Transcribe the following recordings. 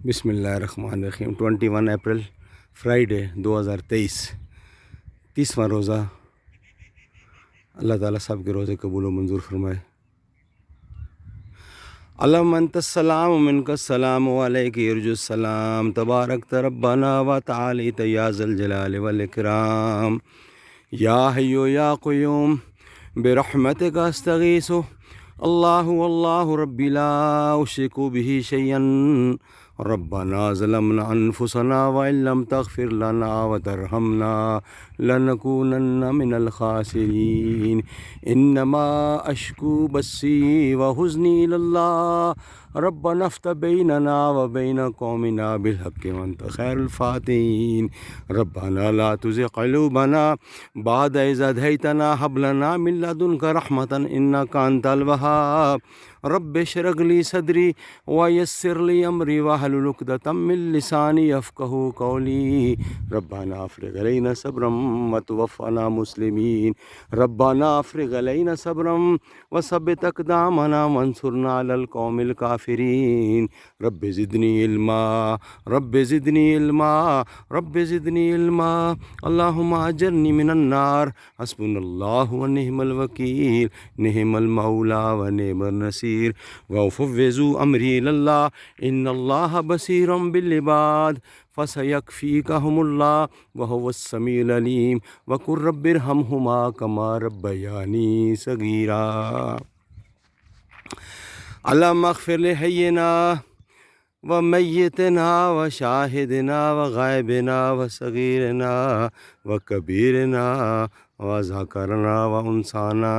بسم اللہ الرحمن الرحیم 21 اپریل فرائیڈے 2023 30واں روزہ۔ اللہ تعالیٰ سب کے روزے قبول و منظور فرمائے۔ اللہم انت السلام و منک السلام و علیک یرجو السلام تبارک ربنا و تعالیت یا ذا الجلال والاکرام یا حی یا قیوم برحمتک استغیث اللہ ربی لا اشرک بہ شیئا ربنا ظلمنا انفسنا وان لم تغفر لنا وترحمنا لنکونن من الخاسرین انما اشکو بثی وحزنی اللہ ربنا افتح بیننا وبین قومنا بالحق وانت خیر الفاتحین ربنا لا تزغ قلوبنا بعد اذ ہدیتنا هب لنا من لدنک رحمۃ انک انت الوہاب رب اشرح لی صدری ویسر لی امری واحلل عقدۃ من لسانی یفقہوا قولی ربنا افرغ علینا صبرا وتوفنا مسلمین ربنا افرغ علینا صبرا وثبت اقدامنا وانصرنا علی القوم الکافرین رب زدنی علما رب زدنی علما رب زدنی علما اللہم اجرنی من النار حسبنا اللہ ونعم الوکیل نعم المولا ونعم النصیر وفوضوا امری اللہ ان اللہ بصیر بالعباد فسیکفیکہم اللہ وہو السمیع العلیم وقل رب ارحمہما کما ربیانی صغیرا۔ اللہم اغفر لحینا ومیتنا وشاہدنا وغائبنا وصغیرنا وکبیرنا وذکرنا وانثانا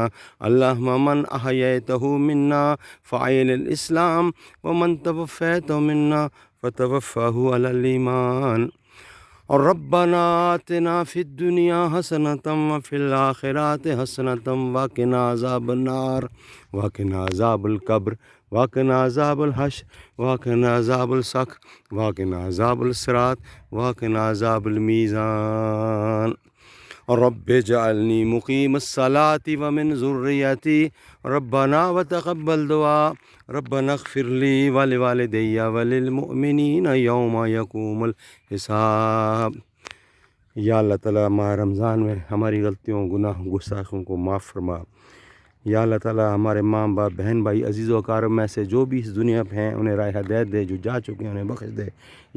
اللہم من احییتہ منا فعلی الاسلام ومن توفیتہ منا فتوفہ علی الایمان ربنا آتنا فی الدنیا حسنۃ وفی الآخرۃ حسنۃ وقنا عذاب النار وقنا عذاب القبر وقنا عذاب الحشر وقنا عذاب السقر وقنا عذاب الصراط وقنا عذاب المیزان رب اجعلنی مقیم الصلاۃ ومن ذریتی ربنا وتقبل دعاء ربنا اغفر لی ولوالدی وللمؤمنین یوم یقوم الحساب۔ یا اللہ تعالیٰ ماہ رمضان میں ہماری غلطیوں گناہ گستاخیوں کو معاف فرما۔ یا اللہ تعالیٰ ہمارے ماں باپ بہن بھائی عزیز و اقارب میں سے جو بھی اس دنیا پہ ہیں انہیں راہ ہدایت دے، جو جا چکے ہیں انہیں بخش دے۔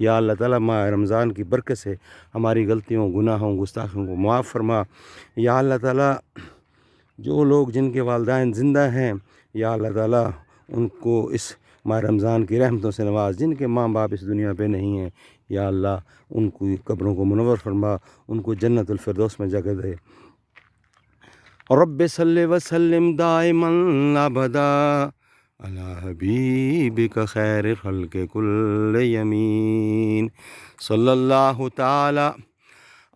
یا اللہ تعالیٰ ماہ رمضان کی برکت سے ہماری غلطیوں گناہوں گستاخیوں کو معاف فرما۔ یا اللہ تعالیٰ جو لوگ جن کے والدین زندہ ہیں یا اللہ تعالیٰ ان کو اس ماہ رمضان کی رحمتوں سے نواز، جن کے ماں باپ اس دنیا پہ نہیں ہیں یا اللہ ان کی قبروں کو منور فرما، ان کو جنت الفردوس میں جگہ دے۔ رب صلی وسلم دائما ابدا علی حبیبک خیر خلق کل یمین صلی اللہ تعالی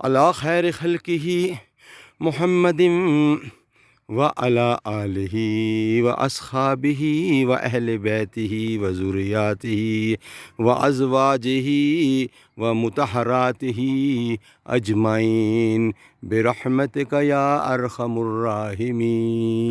علی خیر خلقہ محمد وعلی آلہ واصحابہ واہل بیتہ وذریاتہ وازواجہ ومطہراتہ اجمعین برحمتک یا ارحم الراحمین۔